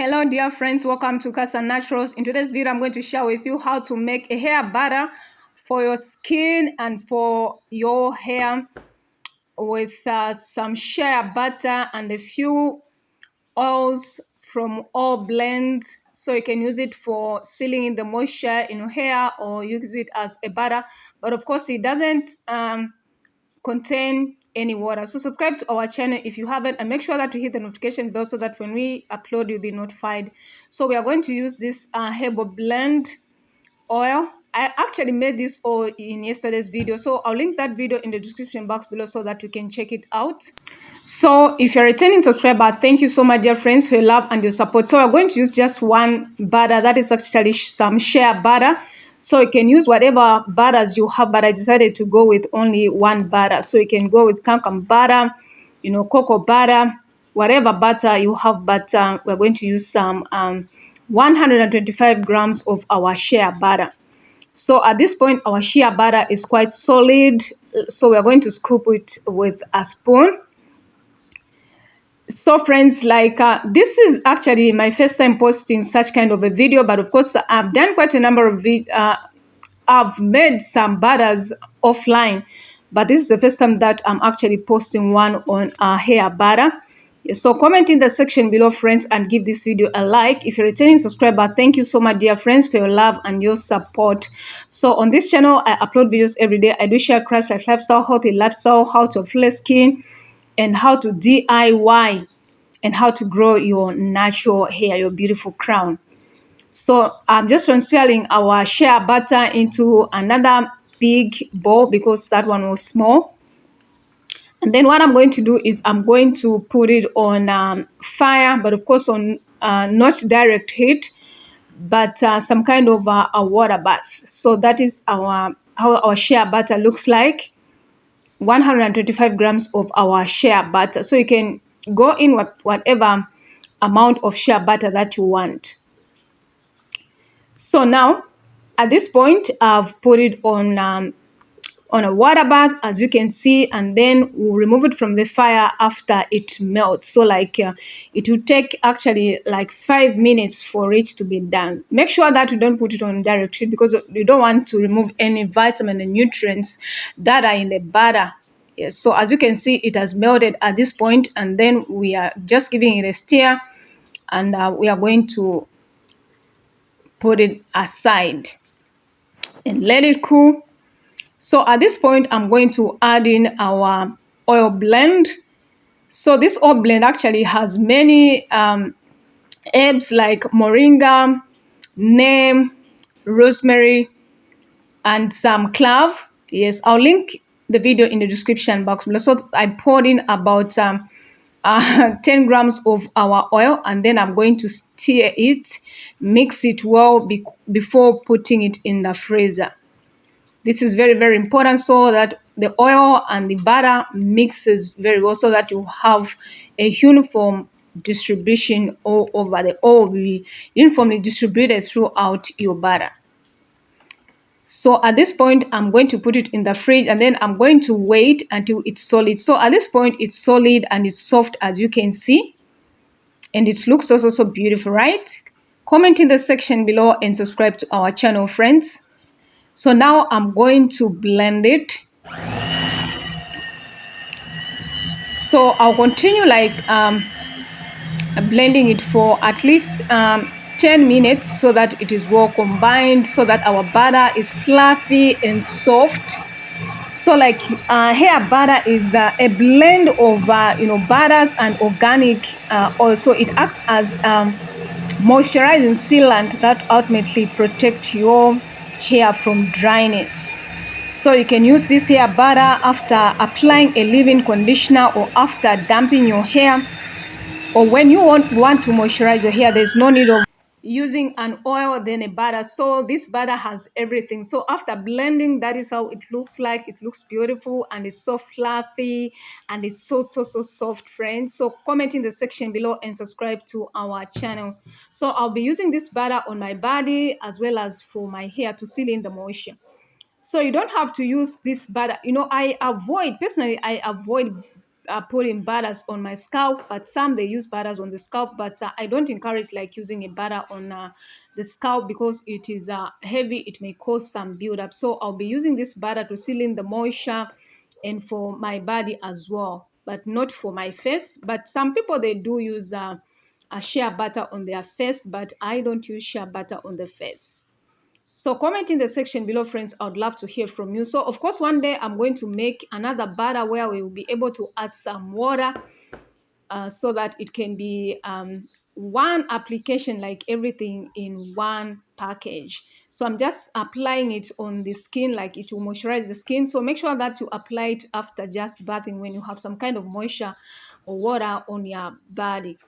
Hello dear friends, welcome to Cassia Naturals. In today's video I'm going to share with you how to make a hair butter for your skin and for your hair with some shea butter and a few oils from all blends, so you can use it for sealing in the moisture in your hair or use it as a butter, but of course it doesn't contain any water. So subscribe to our channel if you haven't, and make sure that you hit the notification bell so that when we upload you'll be notified. So we are going to use this herbal blend oil. I actually made this oil in yesterday's video, so I'll link that video in the description box below so that you can check it out. So if you're a returning subscriber, thank you so much dear friends for your love and your support. So we're going to use just one butter, that is actually some shea butter. So you can use whatever butters you have, but I decided to go with only one butter. So you can go with kankan butter, cocoa butter, whatever butter you have, but we're going to use some 125 grams of our shea butter. So at this point our shea butter is quite solid, so we're going to scoop it with a spoon. So friends, this is actually my first time posting such kind of a video, but of course I've done quite a number of I've made some butters offline, but this is the first time that I'm actually posting one on hair butter. So comment in the section below friends and give this video a like. If you're a returning subscriber, thank you so much dear friends for your love and your support. So on this channel I upload videos every day. I do share crafts like lifestyle, healthy lifestyle, how to flare skin, and how to DIY, and how to grow your natural hair, your beautiful crown. So I'm just transferring our shea butter into another big bowl because that one was small. And then what I'm going to do is I'm going to put it on fire, but of course on not direct heat, but some kind of a water bath. So that is how our shea butter looks like. 125 grams of our shea butter. So you can go in with whatever amount of shea butter that you want. So now at this point I've put it on a water bath, as you can see, and then we'll remove it from the fire after it melts. So it will take actually like 5 minutes for it to be done. Make sure that you don't put it on direct heat because you don't want to remove any vitamin and nutrients that are in the butter. Yes, so as you can see it has melted at this point, and then we are just giving it a stir, and we are going to put it aside and let it cool. So at this point I'm going to add in our oil blend. So this oil blend actually has many herbs like moringa, neem, rosemary, and some clove. Yes, I'll link the video in the description box below. So I poured in about 10 grams of our oil, and then I'm going to stir it, mix it well before putting it in the freezer. This is very, very important so that the oil and the butter mixes very well, so that you have a uniform distribution all over. The oil will be uniformly distributed throughout your butter. So at this point I'm going to put it in the fridge, and then I'm going to wait until it's solid. So at this point it's solid and it's soft, as you can see, and it looks also so beautiful, right? Comment in the section below and subscribe to our channel friends. So now I'm going to blend it. So I'll continue blending it for at least 10 minutes so that it is well combined, so that our butter is fluffy and soft. So hair butter is a blend of butters and organic oil. So it acts as moisturizing sealant that ultimately protects your hair from dryness. So you can use this hair butter after applying a leave-in conditioner, or after damping your hair, or when you want to moisturize your hair. There's no need of using an oil then a butter. So this butter has everything. So after blending, that is how it looks like. It looks beautiful and it's so fluffy and it's so soft friends. So comment in the section below and subscribe to our channel. So I'll be using this butter on my body as well as for my hair to seal in the moisture. So you don't have to use this butter. I avoid putting butters on my scalp, but some they use butters on the scalp, but I don't encourage like using a butter on the scalp because it is heavy. It may cause some buildup. So I'll be using this butter to seal in the moisture and for my body as well, but not for my face. But some people they do use a shea butter on their face, but I don't use shea butter on the face. So comment in the section below, friends. I would love to hear from you. So of course, one day I'm going to make another batter where we will be able to add some water so that it can be one application, like everything in one package. So I'm just applying it on the skin, like it will moisturize the skin. So make sure that you apply it after just bathing when you have some kind of moisture or water on your body.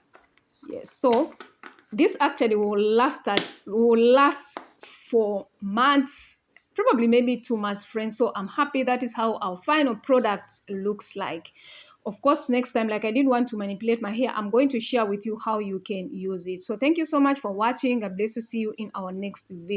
Yes, so this actually will last for months, probably maybe 2 months, friends. So I'm happy that is how our final product looks like. Of course, next time, like I didn't want to manipulate my hair, I'm going to share with you how you can use it. So thank you so much for watching. God bless you. See you in our next video.